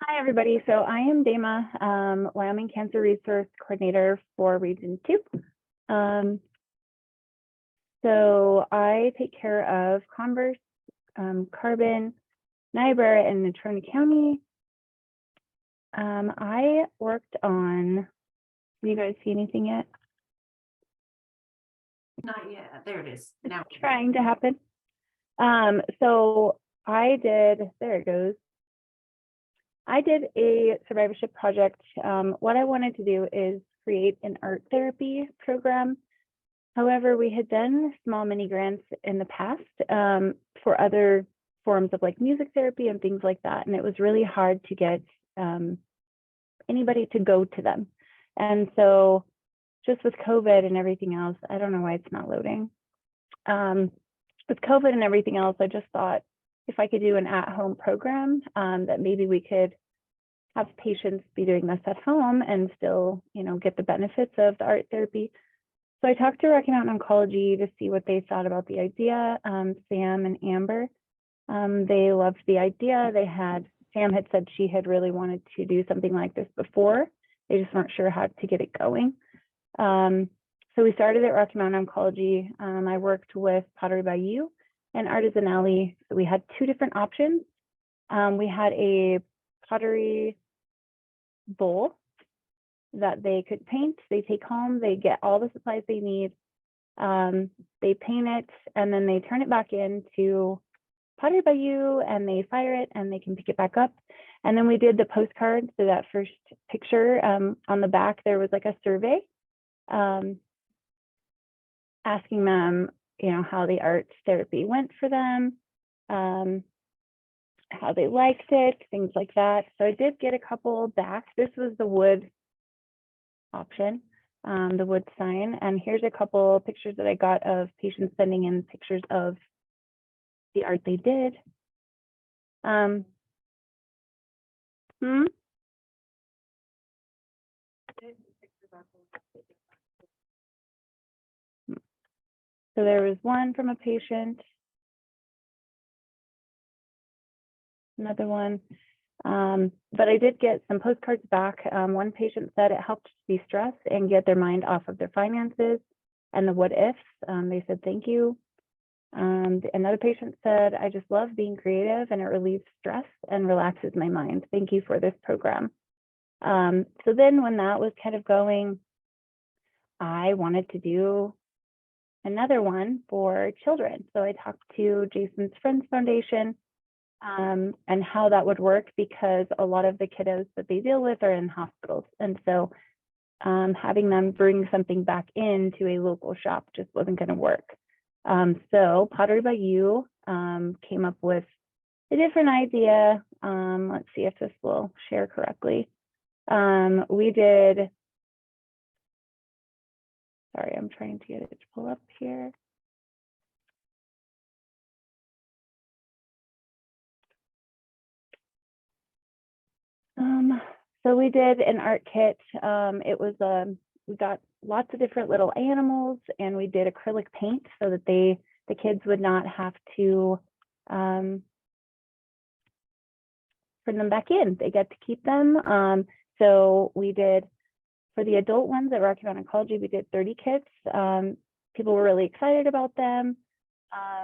Hi, everybody. So I am Dama, Wyoming Cancer Resource Coordinator for Region 2. So I take care of Converse, Carbon, Niobrara, and Natrona County. I worked on, do you guys see anything yet? Not yet. There it is. Now It's trying to happen. So I did, there it goes. I did a survivorship project. What I wanted to do is create an art therapy program. However, we had done small mini grants in the past for other forms of like music therapy and things like that. And it was really hard to get anybody to go to them. And so just with COVID and everything else, I don't know why it's not loading. With COVID and everything else, I just thought if I could do an at-home program that maybe we could have patients be doing this at home and still, get the benefits of the art therapy. So I talked to Rocky Mountain Oncology to see what they thought about the idea. Sam and Amber, they loved the idea. Sam had said she had really wanted to do something like this before. They just weren't sure how to get it going. So we started at Rocky Mountain Oncology. I worked with Pottery Bayou and Artisan Alley. So we had two different options. We had a pottery bowl that they could paint. They take home, they get all the supplies they need. They paint it and then they turn it back into Pottery Bayou and they fire it and they can pick it back up. And then we did the postcard. So that first picture on the back, there was like a survey asking them, how the art therapy went for them, how they liked it, things like that. So I did get a couple back. This was the wood option, the wood sign. And here's a couple pictures that I got of patients sending in pictures of the art they did. So there was one from a patient, another one, but I did get some postcards back. One patient said it helped de-stress and get their mind off of their finances and the what ifs. They said, thank you. Another patient said, I just love being creative and it relieves stress and relaxes my mind. Thank you for this program. So then when that was kind of going, I wanted to do another one for children. So I talked to Jason's Friends Foundation and how that would work, because a lot of the kiddos that they deal with are in hospitals. And so having them bring something back into a local shop just wasn't going to work. So Pottery Bayou came up with a different idea. Let's see if this will share correctly. We did, sorry, I'm trying to get it to pull up here. So we did an art kit. It was we got lots of different little animals and we did acrylic paint so that the kids would not have to bring them back in. They get to keep them. So we did, for the adult ones at Rocky Mountain Oncology, we did 30 kits. People were really excited about them.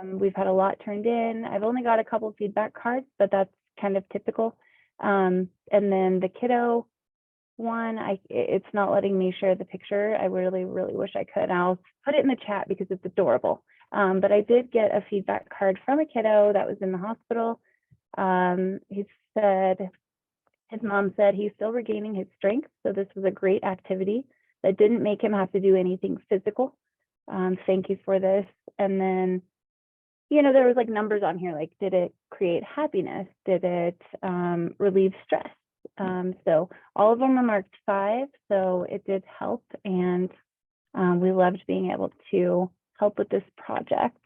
We've had a lot turned in. I've only got a couple of feedback cards, but that's kind of typical. And then the kiddo one, it's not letting me share the picture. I really wish I could. I'll put it in the chat because it's adorable. But I did get a feedback card from a kiddo that was in the hospital. He said, his mom said he's still regaining his strength. So this was a great activity that didn't make him have to do anything physical. Thank you for this. And then, there was like numbers on here, like, did it create happiness? Did it relieve stress? So all of them are marked 5. So it did help. And we loved being able to help with this project.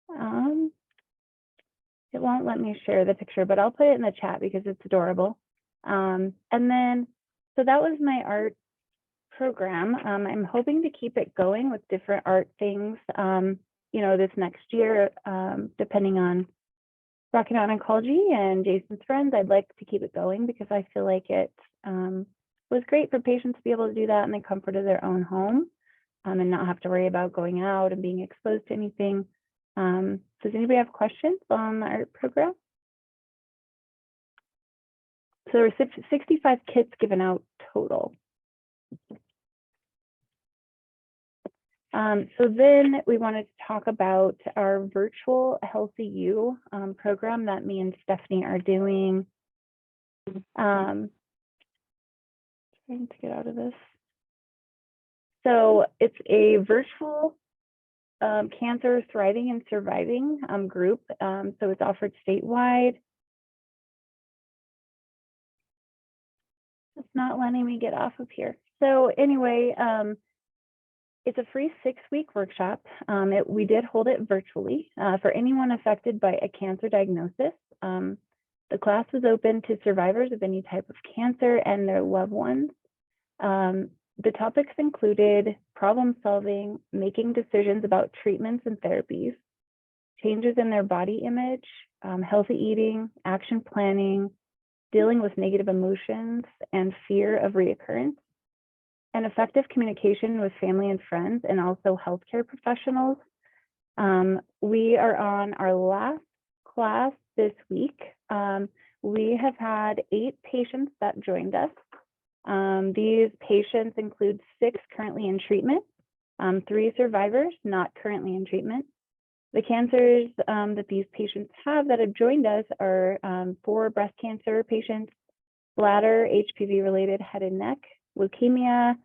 It won't let me share the picture, but I'll put it in the chat because it's adorable. And then, so that was my art program. I'm hoping to keep it going with different art things, this next year, depending on Rocky Mountain Oncology and Jason's friends, I'd like to keep it going because I feel like it was great for patients to be able to do that in the comfort of their own home and not have to worry about going out and being exposed to anything. Does anybody have questions on the art program? So there were 65 kits given out total. So then we wanted to talk about our virtual Healthy You program that me and Stephanie are doing. Trying to get out of this. So it's a virtual cancer thriving and surviving group. So it's offered statewide. It's not letting me get off of here. So anyway, it's a free 6-week workshop. We did hold it virtually for anyone affected by a cancer diagnosis. The class was open to survivors of any type of cancer and their loved ones. The topics included problem solving, making decisions about treatments and therapies, changes in their body image, healthy eating, action planning, dealing with negative emotions and fear of reoccurrence, and effective communication with family and friends, and also healthcare professionals. We are on our last class this week. We have had 8 patients that joined us. These patients include 6 currently in treatment, 3 survivors not currently in treatment. The cancers that these patients have that have joined us are 4 breast cancer patients, bladder, HPV-related head and neck, leukemia,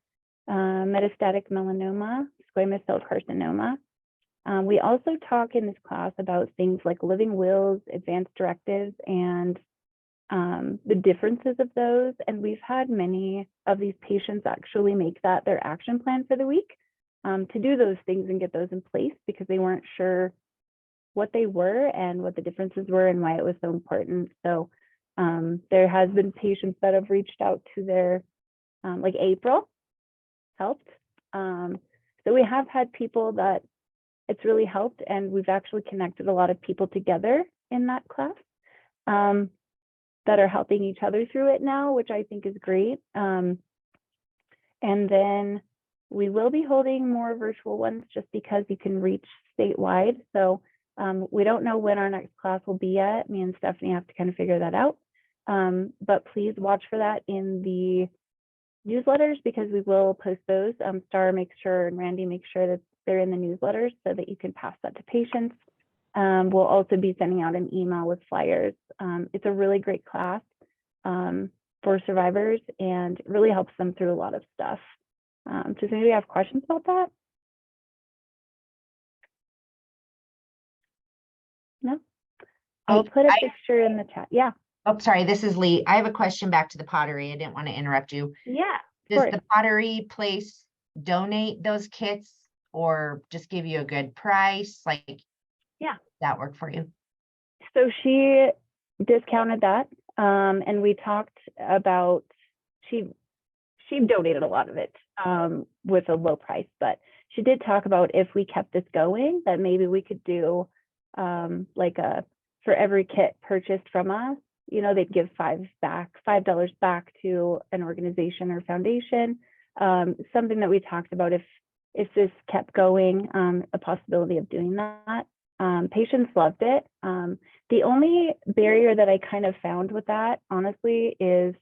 metastatic melanoma, squamous cell carcinoma. We also talk in this class about things like living wills, advanced directives, and the differences of those. And we've had many of these patients actually make that their action plan for the week to do those things and get those in place because they weren't sure what they were and what the differences were and why it was so important. So there has been patients that have reached out to their, like April helped. So we have had people that it's really helped, and we've actually connected a lot of people together in that class that are helping each other through it now, which I think is great. And then we will be holding more virtual ones just because you can reach statewide. So we don't know when our next class will be yet. Me and Stephanie have to kind of figure that out. But please watch for that in the newsletters because we will post those. Star makes sure and Randy makes sure that they're in the newsletters so that you can pass that to patients. We'll also be sending out an email with flyers. It's a really great class for survivors and it really helps them through a lot of stuff. Does anybody have questions about that? No? I'll put a picture in the chat. Yeah. Oh, sorry, this is Lee. I have a question back to the pottery. I didn't want to interrupt you. Yeah. Does the pottery place donate those kits or just give you a good price? Like, yeah, that work for you? So she discounted that. And we talked about, she donated a lot of it with a low price, but she did talk about if we kept this going, that maybe we could do like for every kit purchased from us, you know, they'd give $5 back to an organization or foundation. Something that we talked about if this kept going, a possibility of doing that. Patients loved it. The only barrier that I kind of found with that, honestly, is,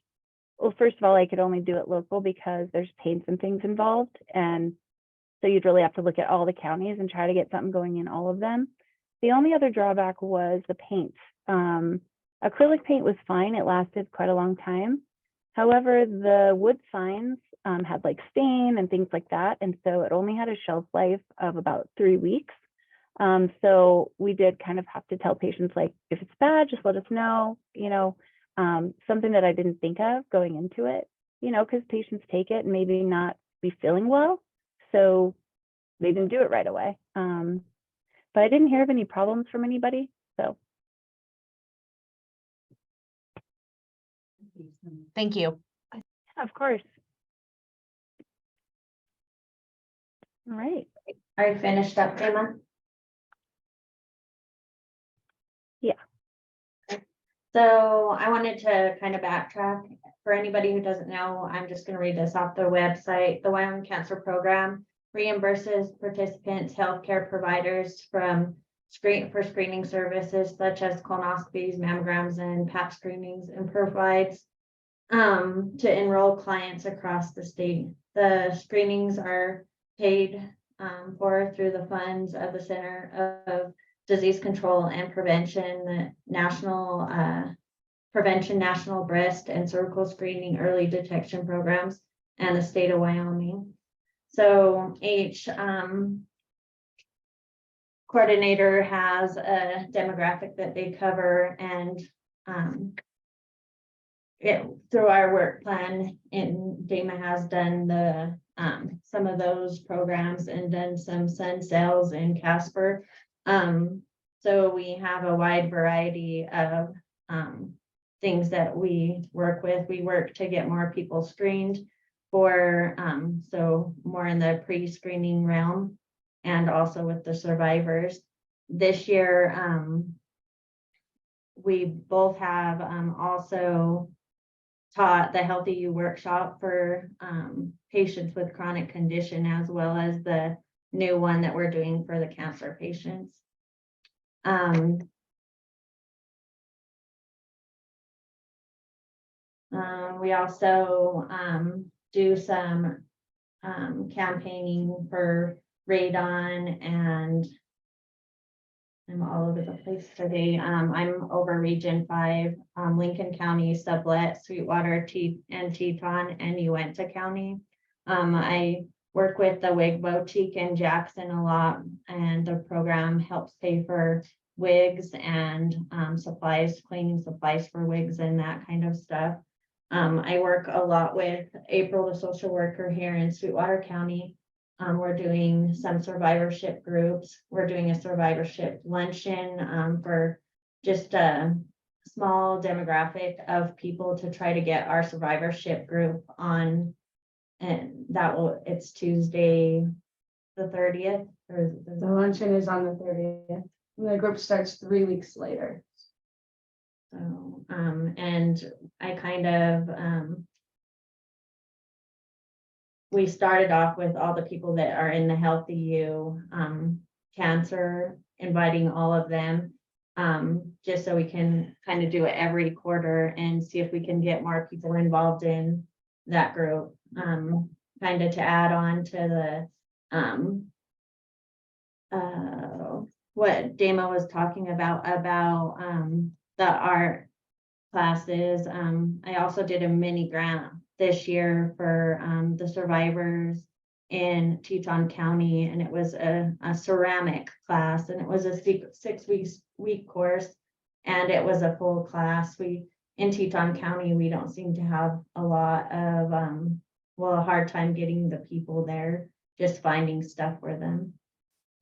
well, first of all, I could only do it local because there's paints and things involved. And so you'd really have to look at all the counties and try to get something going in all of them. The only other drawback was the paint. Acrylic paint was fine. It lasted quite a long time. However, the wood signs had like stain and things like that. And so it only had a shelf life of about 3 weeks. So we did kind of have to tell patients, like, if it's bad, just let us know, you know, something that I didn't think of going into it, you know, because patients take it and maybe not be feeling well. So they didn't do it right away. But I didn't hear of any problems from anybody. So. Thank you. Of course. All right. Are you finished up, Emma? Yeah. So I wanted to kind of backtrack. For anybody who doesn't know, I'm just gonna read this off their website. The Wyoming Cancer Program reimburses participants, healthcare providers for screening services such as colonoscopies, mammograms, and pap screenings, and provides to enroll clients across the state. The screenings are paid for through the funds of the Center of Disease Control and Prevention, the National National Breast and Cervical Screening Early Detection Programs, and the state of Wyoming. So each coordinator has a demographic that they cover, and through our work plan, and DAMA has done the some of those programs and done some sun cells in Casper. So we have a wide variety of things that we work with. We work to get more people screened for so more in the pre-screening realm, and also with the survivors. This year, we both have also taught the Healthy You workshop for patients with chronic condition, as well as the new one that we're doing for the cancer patients. We also do some campaigning for radon, and I'm all over the place today. I'm over Region 5, Lincoln County, Sublet, Sweetwater, and Teton, and Uinta County. I work with the Wig Boutique in Jackson a lot, and the program helps pay for wigs and supplies, cleaning supplies for wigs and that kind of stuff. I work a lot with April, the social worker here in Sweetwater County. We're doing some survivorship groups. We're doing a survivorship luncheon for just a small demographic of people to try to get our survivorship group on. And it's Tuesday, the 30th, or The luncheon is on the 30th, and the group starts 3 weeks later. so, and I kind of, we started off with all the people that are in the Healthy You cancer, inviting all of them, just so we can kind of do it every quarter and see if we can get more people involved in that group. Kind of to add on to the what Dama was talking about the art classes. I also did a mini grant this year for the survivors in Teton County, and it was a ceramic class, and it was a 6 week course, and it was a full class. In Teton County, we don't seem to have a lot of a hard time getting the people there, just finding stuff for them.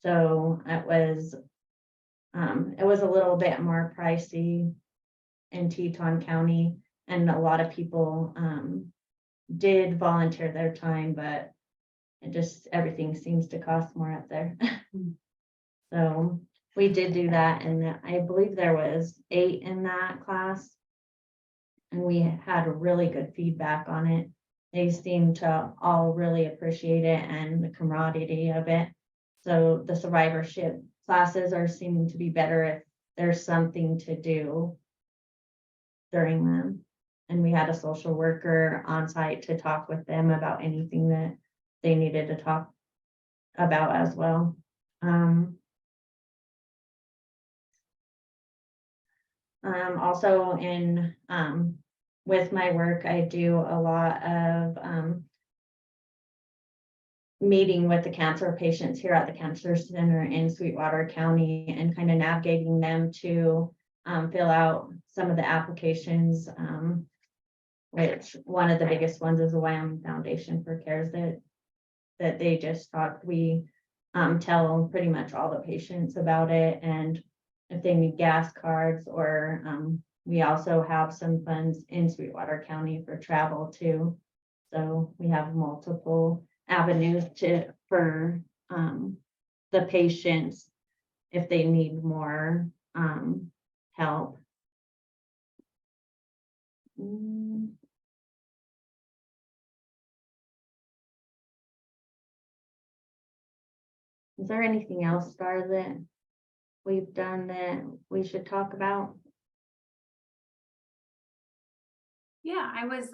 So it was a little bit more pricey in Teton County, and a lot of people did volunteer their time, but everything seems to cost more up there. So we did do that, and I believe there was 8 in that class, and we had really good feedback on it. They seemed to all really appreciate it and the camaraderie of it. So the survivorship classes are seeming to be better if there's something to do during them. And we had a social worker on site to talk with them about anything that they needed to talk about as well. Also with my work, I do a lot of meeting with the cancer patients here at the Cancer Center in Sweetwater County, and kind of navigating them to fill out some of the applications, which one of the biggest ones is the Wyoming Foundation for Cares that they just talked. We tell pretty much all the patients about it, and if they need gas cards, or we also have some funds in Sweetwater County for travel too. So we have multiple avenues for the patients if they need more help. Mm. Is there anything else, Star, that we've done that we should talk about? Yeah, I was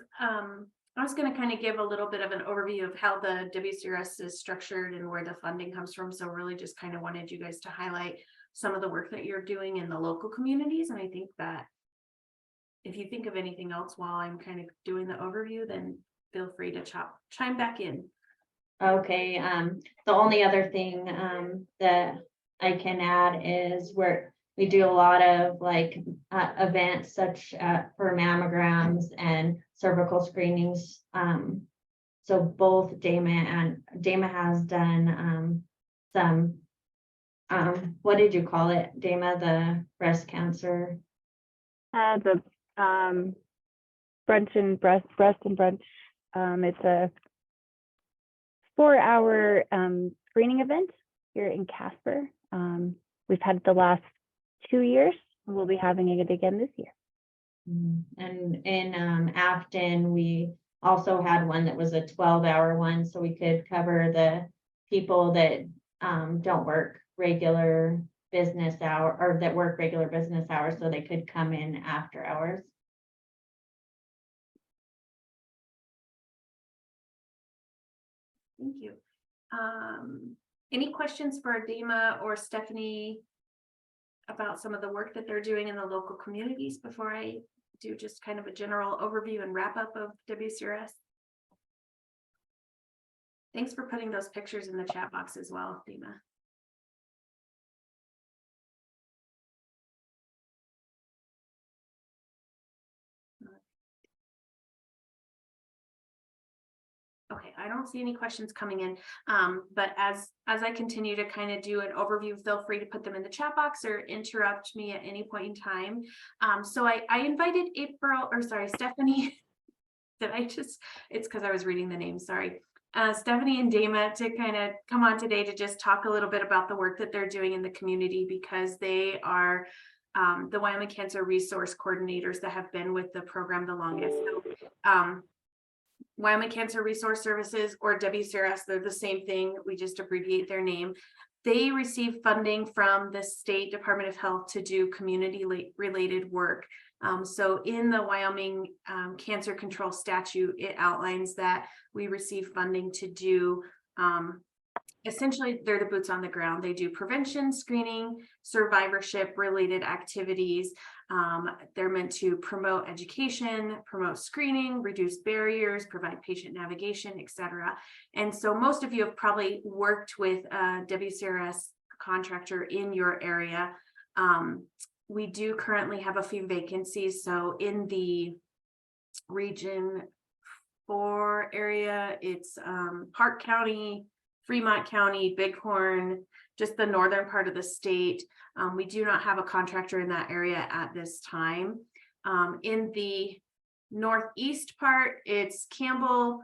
gonna kind of give a little bit of an overview of how the WCRS is structured and where the funding comes from. So really just kind of wanted you guys to highlight some of the work that you're doing in the local communities. And I think that if you think of anything else while I'm kind of doing the overview, then feel free to chime back in. Okay, the only other thing, that I can add is we do a lot of like, events such, for mammograms and cervical screenings. So both Dama has done, some, what did you call it, Dama, the breast cancer? The brunch and breast and brunch. It's a 4-hour screening event here in Casper. We've had it the last 2 years, and we'll be having it again this year. And in Afton, we also had one that was a 12-hour one, so we could cover the people that don't work regular business hour, or that work regular business hours, so they could come in after hours. Thank you. Any questions for Dama or Stephanie about some of the work that they're doing in the local communities before I do just kind of a general overview and wrap up of WCRS? Thanks for putting those pictures in the chat box as well, Dama. Okay, I don't see any questions coming in, but as I continue to kind of do an overview, feel free to put them in the chat box or interrupt me at any point in time. So I invited Stephanie. It's because I was reading the name, sorry. Stephanie and Dama to kind of come on today to just talk a little bit about the work that they're doing in the community, because they are the Wyoming Cancer Resource Coordinators that have been with the program the longest. So, Wyoming Cancer Resource Services, or WCRS, they're the same thing. We just abbreviate their name. They receive funding from the State Department of Health to do community-related work. So in the Wyoming Cancer Control Statute, it outlines that we receive funding to do, essentially, they're the boots on the ground. They do prevention, screening, survivorship related activities. They're meant to promote education, promote screening, reduce barriers, provide patient navigation, etc. And so most of you have probably worked with a WCRS contractor in your area. We do currently have a few vacancies. So in the Region 4 area, it's Park County, Fremont County, Bighorn, just the northern part of the state. We do not have a contractor in that area at this time. In the northeast part, it's Campbell,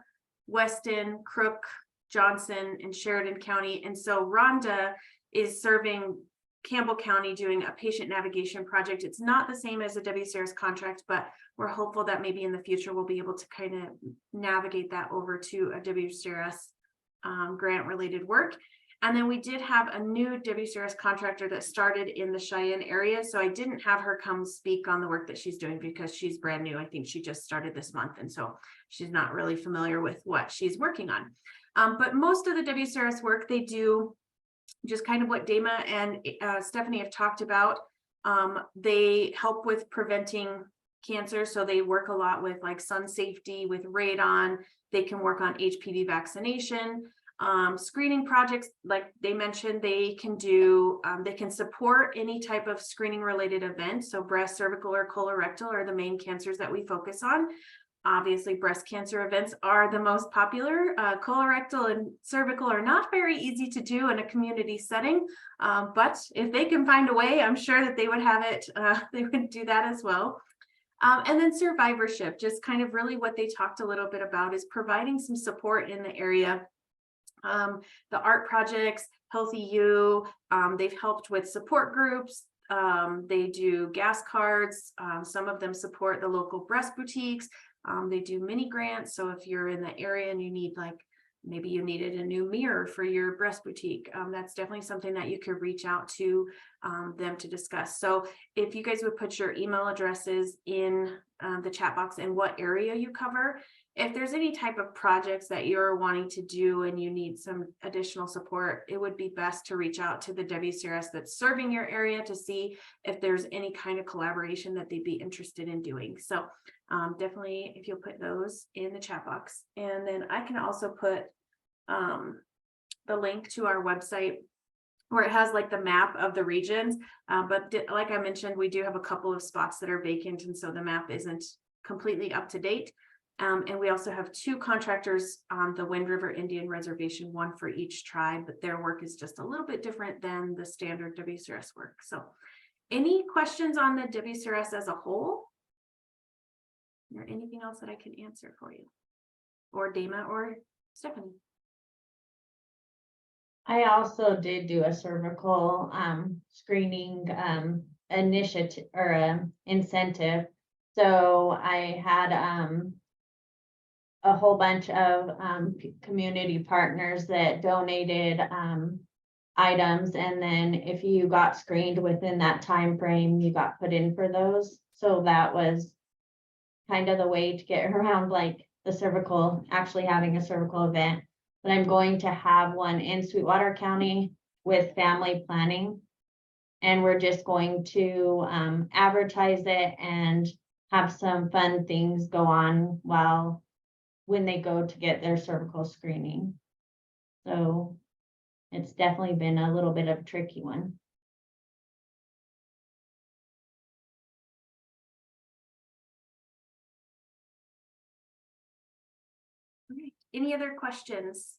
Weston, Crook, Johnson, and Sheridan County. And so Rhonda is serving Campbell County doing a patient navigation project. It's not the same as a WCRS contract, but we're hopeful that maybe in the future we'll be able to kind of navigate that over to a WCRS grant related work. And then we did have a new WCRS contractor that started in the Cheyenne area. So I didn't have her come speak on the work that she's doing because she's brand new. I think she just started this month. And so she's not really familiar with what she's working on. But most of the WCRS work they do, just kind of what Dama and Stephanie have talked about. They help with preventing cancer. So they work a lot with like sun safety, with radon. They can work on HPV vaccination, screening projects. Like they mentioned, they can do, they can support any type of screening related event. So breast, cervical, or colorectal are the main cancers that we focus on. Obviously, breast cancer events are the most popular. Colorectal and cervical are not very easy to do in a community setting, but if they can find a way, I'm sure that they would have it. They would do that as well. And then survivorship, just kind of really what they talked a little bit about is providing some support in the area. The art projects, Healthy You, they've helped with support groups, They do gas cards. Some of them support the local breast boutiques. They do mini grants. So if you're in the area and you need, like, maybe you needed a new mirror for your breast boutique, that's definitely something that you could reach out to them to discuss. So if you guys would put your email addresses in the chat box and what area you cover, if there's any type of projects that you're wanting to do and you need some additional support, it would be best to reach out to the WCRS that's serving your area to see if there's any kind of collaboration that they'd be interested in doing. So definitely, if you'll put those in the chat box. And then I can also put the link to our website where it has like the map of the regions. But like I mentioned, we do have a couple of spots that are vacant, and so the map isn't completely up to date. And we also have 2 contractors on the Wind River Indian Reservation, one for each tribe, but their work is just a little bit different than the standard WCRS work. So any questions on the WCRS as a whole? Or anything else that I can answer for you? Or Dama or Stephanie? I also did do a cervical screening initiative or incentive. So I had a whole bunch of community partners that donated items, and then if you got screened within that time frame, you got put in for those. So that was kind of the way to get around, like, the cervical, actually having a cervical event. But I'm going to have one in Sweetwater County with family planning. And we're just going to advertise it and have some fun things go on when they go to get their cervical screening. So it's definitely been a little bit of a tricky one. All right. Any other questions?